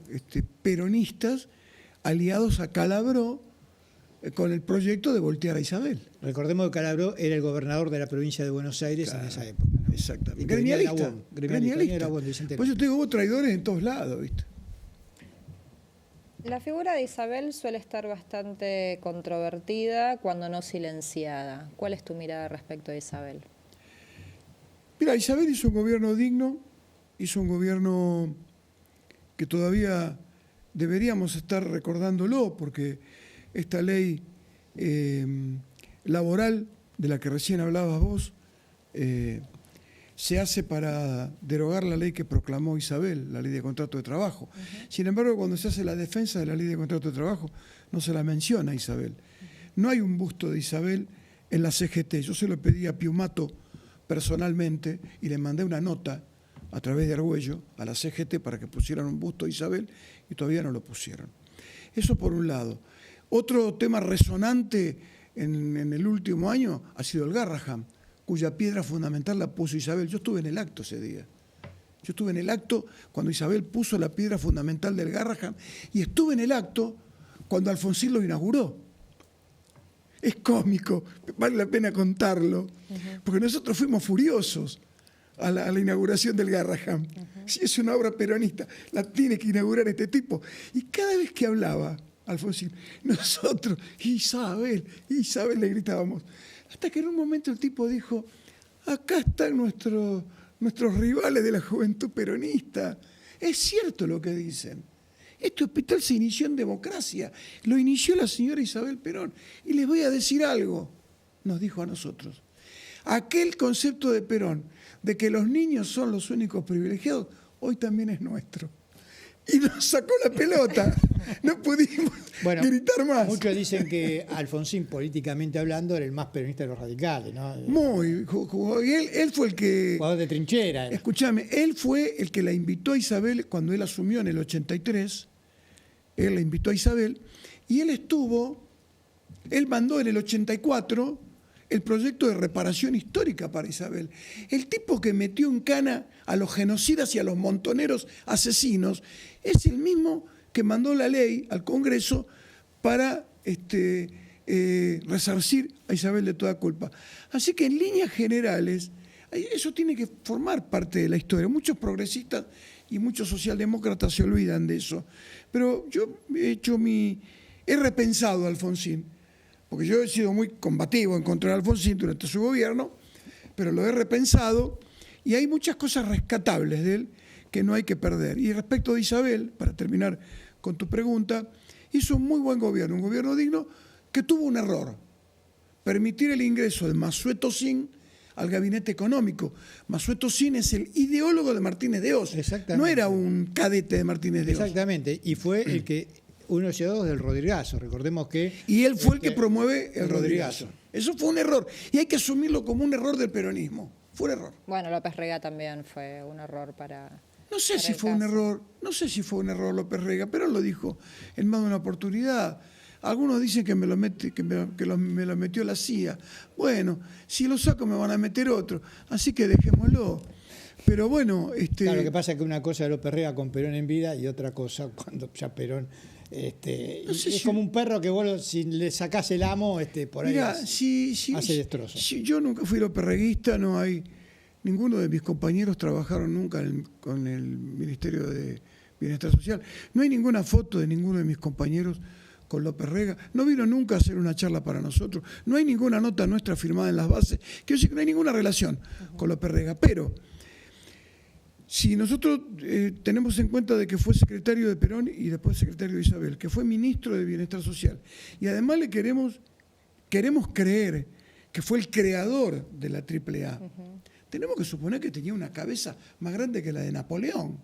peronistas aliados a Calabró con el proyecto de voltear a Isabel. Recordemos que Calabró era el gobernador de la provincia de Buenos Aires en esa época, ¿no? Exactamente. Gremialista. Por eso te digo, hubo traidores en todos lados, ¿viste? La figura de Isabel suele estar bastante controvertida, cuando no silenciada. ¿Cuál es tu mirada respecto a Isabel? Mira, Isabel hizo un gobierno digno, hizo un gobierno que todavía deberíamos estar recordándolo, porque esta ley laboral de la que recién hablabas vos se hace para derogar la ley que proclamó Isabel, la ley de contrato de trabajo. Sin embargo, cuando se hace la defensa de la ley de contrato de trabajo, no se la menciona a Isabel. No hay un busto de Isabel en la CGT. Yo se lo pedí a Piumato personalmente y le mandé una nota a través de Argüello a la CGT para que pusieran un busto de Isabel y todavía no lo pusieron. Eso por un lado. Otro tema resonante en el último año ha sido el Garraham, cuya piedra fundamental la puso Isabel. Yo estuve en el acto ese día. Yo estuve en el acto cuando Isabel puso la piedra fundamental del Garraham y estuve en el acto cuando Alfonsín lo inauguró. Es cómico, vale la pena contarlo, porque nosotros fuimos furiosos a la inauguración del Garraham. Si es una obra peronista, la tiene que inaugurar este tipo. Y cada vez que hablaba Alfonsín, nosotros, Isabel, le gritábamos. Hasta que en un momento el tipo dijo, acá están nuestros rivales de la juventud peronista. Es cierto lo que dicen. Este hospital se inició en democracia, lo inició la señora Isabel Perón. Y les voy a decir algo, nos dijo a nosotros. Aquel concepto de Perón, de que los niños son los únicos privilegiados, hoy también es nuestro. Y nos sacó la pelota. No pudimos gritar más. Muchos dicen que Alfonsín, políticamente hablando, era el más peronista de los radicales, ¿no? Y él fue el que... Jugador de trinchera. Escúchame, él fue el que la invitó a Isabel cuando él asumió en el 83. Él la invitó a Isabel. Y él mandó en el 84 el proyecto de reparación histórica para Isabel. El tipo que metió en cana a los genocidas y a los montoneros asesinos es el mismo que mandó la ley al Congreso para resarcir a Isabel de toda culpa. Así que en líneas generales, eso tiene que formar parte de la historia. Muchos progresistas y muchos socialdemócratas se olvidan de eso. Pero yo he repensado a Alfonsín, porque yo he sido muy combativo en contra de Alfonsín durante su gobierno, pero lo he repensado y hay muchas cosas rescatables de él que no hay que perder. Y respecto de Isabel, para terminar con tu pregunta, hizo un muy buen gobierno, un gobierno digno que tuvo un error: permitir el ingreso de Massueto Sin al gabinete económico. Massueto Sin es el ideólogo de Martínez de Hoz, no era un cadete de Martínez de Hoz. Exactamente, y fue el que uno de los llevados del Rodrigazo, recordemos que... Y él fue el que promueve el Rodrigazo. Eso fue un error, y hay que asumirlo como un error del peronismo. Fue un error. Bueno, López Rega también fue un error para... No sé si fue un error López Rega, pero lo dijo en más de una oportunidad. Algunos dicen que me lo metió la CIA. Bueno, si lo saco me van a meter otro, así que dejémoslo. Pero bueno... Claro, lo que pasa es que una cosa es López Rega con Perón en vida y otra cosa cuando ya Perón... es como un perro que vos, si le sacás el amo, por ahí hace destrozos. Yo nunca fui loperreguista, no hay... Ninguno de mis compañeros trabajaron nunca con el Ministerio de Bienestar Social. No hay ninguna foto de ninguno de mis compañeros con López Rega. No vino nunca a hacer una charla para nosotros. No hay ninguna nota nuestra firmada en las bases. Quiero decir que no hay ninguna relación con López Rega. Pero si nosotros tenemos en cuenta de que fue secretario de Perón y después secretario de Isabel, que fue ministro de Bienestar Social, y además le queremos creer que fue el creador de la AAA, tenemos que suponer que tenía una cabeza más grande que la de Napoleón,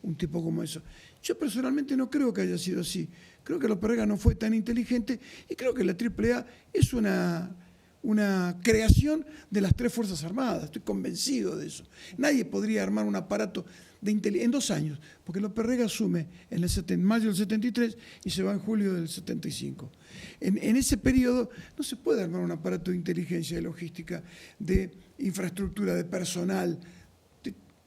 un tipo como eso. Yo personalmente no creo que haya sido así. Creo que López Rega no fue tan inteligente y creo que la AAA es una una creación de las 3 Fuerzas Armadas. Estoy convencido de eso. Nadie podría armar un aparato en 2 años, porque López Rega asume en mayo del 73 y se va en julio del 75. En ese periodo no se puede armar un aparato de inteligencia, de logística, de infraestructura, de personal,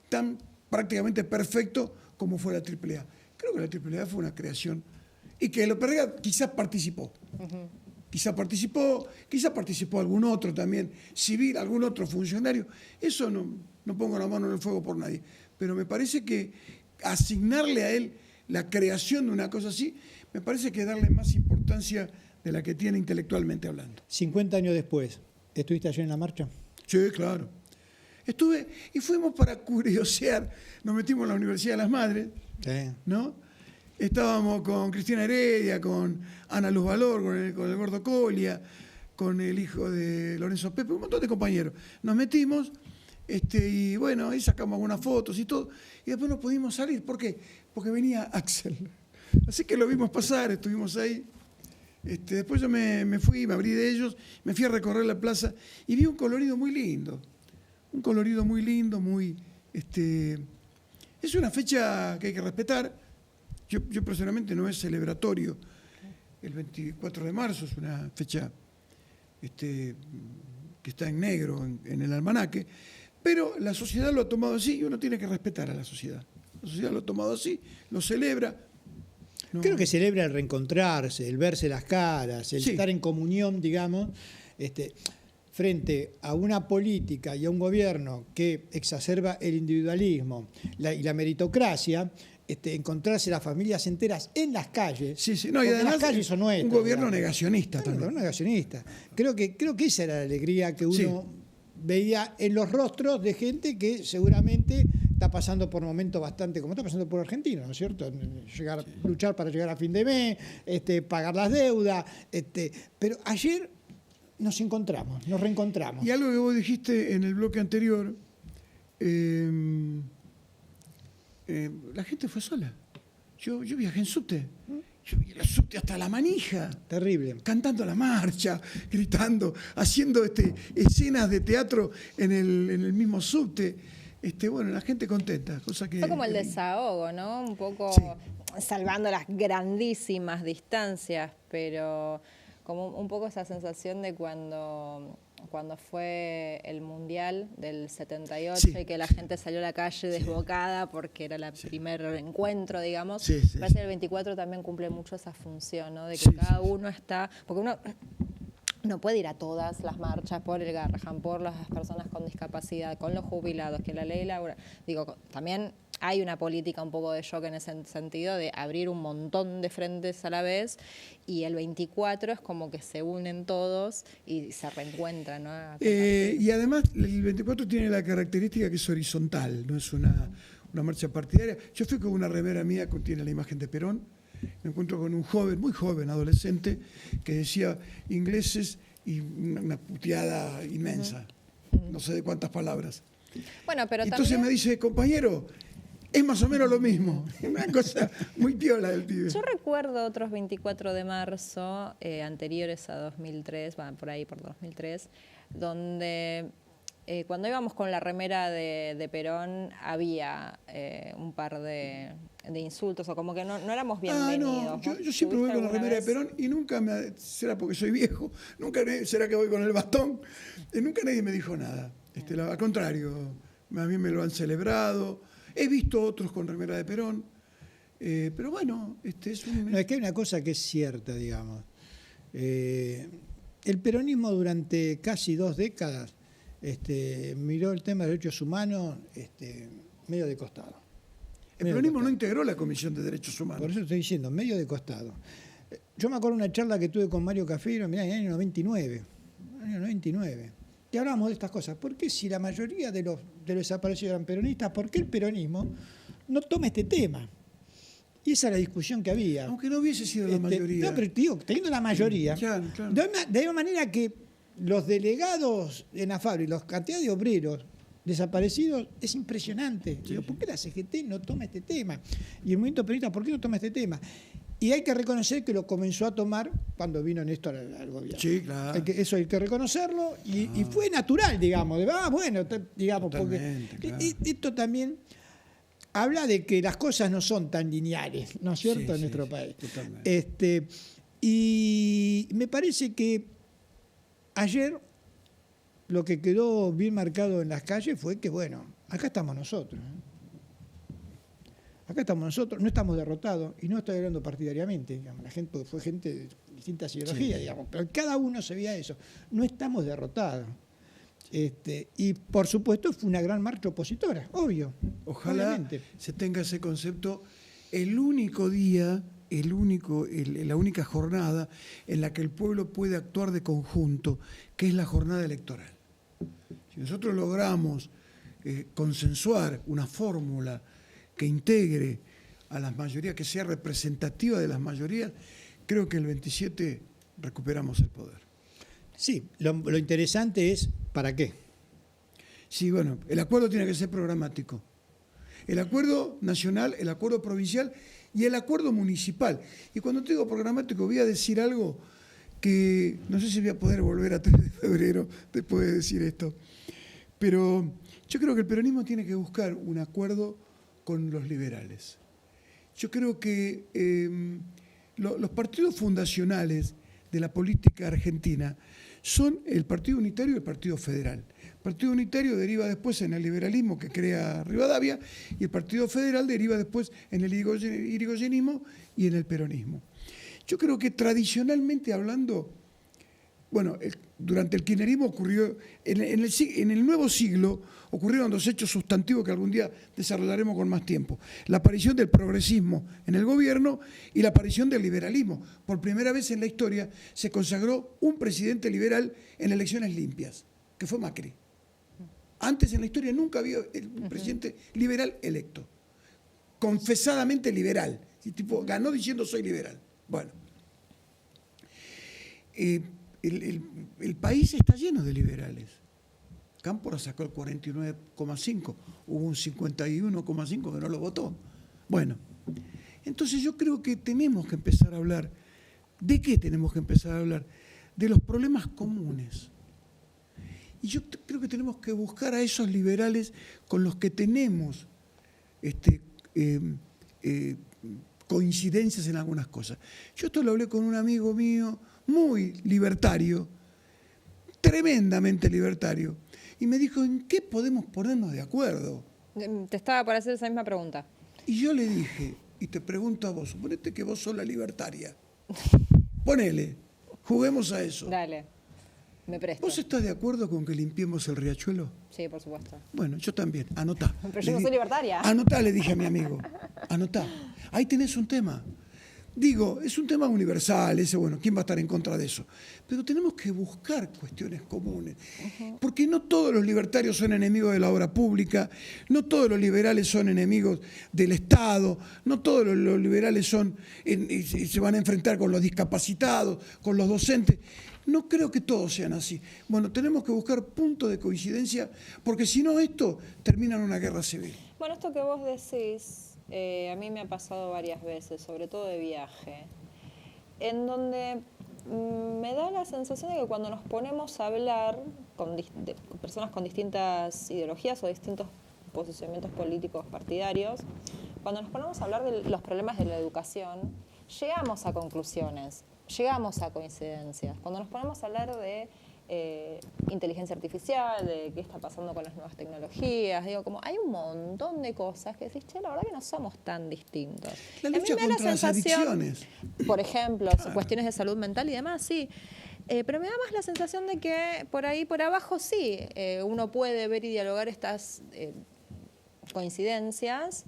tan prácticamente perfecto como fue la AAA. Creo que la AAA fue una creación y que López Rega quizás participó. Quizá participó algún otro también, civil, algún otro funcionario. Eso no pongo la mano en el fuego por nadie. Pero me parece que asignarle a él la creación de una cosa así, me parece que darle más importancia de la que tiene intelectualmente hablando. 50 años después, ¿estuviste ayer en la marcha? Sí, claro. Estuve y fuimos para curiosear. Nos metimos en la Universidad de las Madres, Sí. ¿no? Estábamos con Cristina Heredia, con Ana Luz Valor, con el Gordo Colia, con el hijo de Lorenzo Pepe, un montón de compañeros. Nos metimos y bueno, ahí sacamos algunas fotos y todo. Y después no pudimos salir. ¿Por qué? Porque venía Axel. Así que lo vimos pasar, estuvimos ahí. Después yo me fui, me abrí de ellos, me fui a recorrer la plaza y vi un colorido muy lindo. Un colorido muy lindo, muy... Es una fecha que hay que respetar. Yo personalmente no es celebratorio. El 24 de marzo es una fecha que está en negro en el almanaque, pero la sociedad lo ha tomado así y uno tiene que respetar a la sociedad. La sociedad lo ha tomado así, lo celebra. No. Creo que celebra el reencontrarse, el verse las caras, el estar en comunión, digamos, frente a una política y a un gobierno que exacerba el individualismo y la meritocracia. Encontrarse las familias enteras en las calles. Sí. No, y además las calles son nuestras, un gobierno digamos. negacionista también. Un gobierno negacionista. Creo que esa era la alegría que uno veía en los rostros de gente que seguramente está pasando por momentos bastante, como está pasando por Argentina, ¿no es cierto? Luchar para llegar a fin de mes, pagar las deudas. Pero ayer nos encontramos, nos reencontramos. Y algo que vos dijiste en el bloque anterior, la gente fue sola. Yo viajé en subte. Yo vi el subte hasta la manija. Terrible. Cantando la marcha, gritando, haciendo escenas de teatro en el mismo subte. Bueno, la gente contenta. Cosa que, fue como el desahogo, ¿no? Un poco salvando las grandísimas distancias, pero como un poco esa sensación de cuando fue el Mundial del 78 y que la gente salió a la calle desbocada porque era el primer encuentro, digamos. Parece que el 24 también cumple mucho esa función, ¿no? De que cada uno está... Porque uno no puede ir a todas las marchas por el Garrahan, por las personas con discapacidad, con los jubilados, que la ley laboral... Digo, también hay una política un poco de shock en ese sentido, de abrir un montón de frentes a la vez, y el 24 es como que se unen todos y se reencuentran, ¿no? Y además el 24 tiene la característica que es horizontal, no es una marcha partidaria. Yo fui con una remera mía que tiene la imagen de Perón. Me encuentro con un joven, muy joven, adolescente, que decía ingleses y una puteada inmensa, no sé de cuántas palabras. Bueno, pero entonces también... me dice, compañero, es más o menos lo mismo. Una cosa muy piola del pibe. Yo recuerdo otros 24 de marzo, anteriores a 2003, por ahí por 2003, donde... cuando íbamos con la remera de Perón había un par de insultos, o como que no éramos bienvenidos. Yo siempre voy con la remera de Perón y nunca será porque soy viejo, nunca será que voy con el bastón, nunca nadie me dijo nada. Al contrario, a mí me lo han celebrado, he visto otros con remera de Perón, pero bueno, es un... No, es que hay una cosa que es cierta, digamos. El peronismo durante casi 2 décadas miró el tema de derechos humanos medio de costado. El peronismo no integró la Comisión de Derechos Humanos. Por eso estoy diciendo, medio de costado. Yo me acuerdo de una charla que tuve con Mario Cafiero, mirá, en el año 99. Y hablábamos de estas cosas. ¿Por qué si la mayoría de los desaparecidos eran peronistas, por qué el peronismo no toma este tema? Y esa es la discusión que había. Aunque no hubiese sido la mayoría. No, pero digo, teniendo la mayoría, claro. De la misma manera que los delegados en AFABRI, los cantidad de obreros desaparecidos, es impresionante. Digo, ¿por qué la CGT no toma este tema? Y el movimiento peronista, ¿por qué no toma este tema? Y hay que reconocer que lo comenzó a tomar cuando vino Néstor al gobierno. Sí, claro. Eso hay que reconocerlo y fue natural, digamos. Digamos, porque claro. esto también habla de que las cosas no son tan lineales, ¿no es cierto?, Sí, en nuestro sí, país. totalmente. Y me parece que ayer lo que quedó bien marcado en las calles fue que, bueno, acá estamos nosotros. Acá estamos nosotros, no estamos derrotados, y no estoy hablando partidariamente, digamos, la gente fue gente de distintas ideologías, digamos, pero cada uno se veía eso. No estamos derrotados. Y por supuesto fue una gran marcha opositora, obvio. Ojalá obviamente. se tenga ese concepto. El único día, la única jornada en la que el pueblo puede actuar de conjunto, que es la jornada electoral. Si nosotros logramos consensuar una fórmula que integre a las mayorías, que sea representativa de las mayorías, creo que el 27 recuperamos el poder. Sí, lo interesante es ¿para qué? Sí, bueno, el acuerdo tiene que ser programático. El acuerdo nacional, el acuerdo provincial y el acuerdo municipal. Y cuando te digo programático, voy a decir algo que no sé si voy a poder volver a 3 de febrero después de decir esto. Pero yo creo que el peronismo tiene que buscar un acuerdo con los liberales. Yo creo que los partidos fundacionales de la política argentina son el Partido Unitario y el Partido Federal. El Partido Unitario deriva después en el liberalismo que crea Rivadavia y el Partido Federal deriva después en el irigoyenismo y en el peronismo. Yo creo que tradicionalmente hablando, bueno, durante el kirchnerismo ocurrió, en el nuevo siglo ocurrieron 2 hechos sustantivos que algún día desarrollaremos con más tiempo. La aparición del progresismo en el gobierno y la aparición del liberalismo. Por primera vez en la historia se consagró un presidente liberal en elecciones limpias, que fue Macri. Antes en la historia nunca había un presidente liberal electo. Confesadamente liberal. Y tipo, ganó diciendo soy liberal. Bueno. El país está lleno de liberales. Cámpora sacó el 49,5, hubo un 51,5 que no lo votó. Bueno, entonces yo creo que tenemos que empezar a hablar. ¿De qué tenemos que empezar a hablar? De los problemas comunes. Y yo creo que tenemos que buscar a esos liberales con los que tenemos coincidencias en algunas cosas. Yo esto lo hablé con un amigo mío, muy libertario, tremendamente libertario, y me dijo, ¿en qué podemos ponernos de acuerdo? Te estaba por hacer esa misma pregunta. Y yo le dije, y te pregunto a vos, suponete que vos sos la libertaria. Ponele, juguemos a eso. Dale, me presto. ¿Vos estás de acuerdo con que limpiemos el riachuelo? Sí, por supuesto. Bueno, yo también, anotá. Pero yo no soy libertaria. Anotá, le dije a mi amigo, anotá. Ahí tenés un tema. Digo, es un tema universal, ese, bueno, ¿quién va a estar en contra de eso? Pero tenemos que buscar cuestiones comunes, porque no todos los libertarios son enemigos de la obra pública, no todos los liberales son enemigos del Estado, no todos los liberales se van a enfrentar con los discapacitados, con los docentes. No creo que todos sean así. Bueno, tenemos que buscar puntos de coincidencia, porque si no esto termina en una guerra civil. Bueno, esto que vos decís, a mí me ha pasado varias veces, sobre todo de viaje, en donde me da la sensación de que cuando nos ponemos a hablar con personas con distintas ideologías o distintos posicionamientos políticos partidarios, cuando nos ponemos a hablar de los problemas de la educación, llegamos a conclusiones, llegamos a coincidencias. Cuando nos ponemos a hablar de inteligencia artificial, de qué está pasando con las nuevas tecnologías, digo, como hay un montón de cosas que decís, che, la verdad que no somos tan distintos. La lucha contra las adicciones. Por ejemplo, cuestiones de salud mental y demás, sí. Pero me da más la sensación de que por ahí, por abajo, sí, uno puede ver y dialogar estas coincidencias,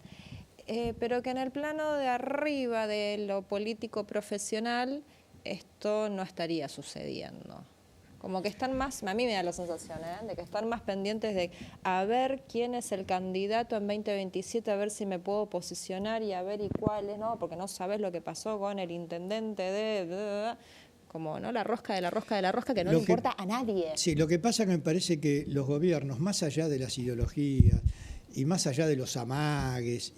pero que en el plano de arriba de lo político profesional esto no estaría sucediendo. Como que están más, a mí me da la sensación, de que están más pendientes de a ver quién es el candidato en 2027, a ver si me puedo posicionar y a ver y cuál es, ¿no? Porque no sabes lo que pasó con el intendente como no la rosca de la rosca de la rosca que no le importa a nadie. Sí, lo que pasa es que me parece que los gobiernos, más allá de las ideologías y más allá de los amagues,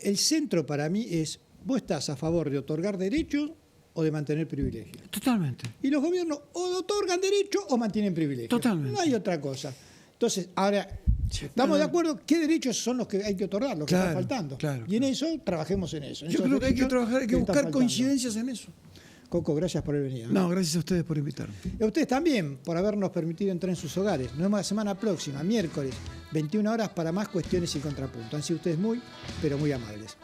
el centro para mí es vos estás a favor de otorgar derechos o de mantener privilegios. Totalmente. Y los gobiernos o otorgan derechos o mantienen privilegios. Totalmente. No hay otra cosa. Entonces, ahora, estamos de acuerdo, ¿qué derechos son los que hay que otorgar, los que están faltando? Claro, y en eso, trabajemos en eso. Yo creo que hay que trabajar, hay que buscar coincidencias en eso. Coco, gracias por haber venido. No, gracias a ustedes por invitarme. Y a ustedes también por habernos permitido entrar en sus hogares. Nos vemos la semana próxima, miércoles, 21 horas, para más Cuestiones y Contrapunto. Han sido ustedes muy, pero muy amables.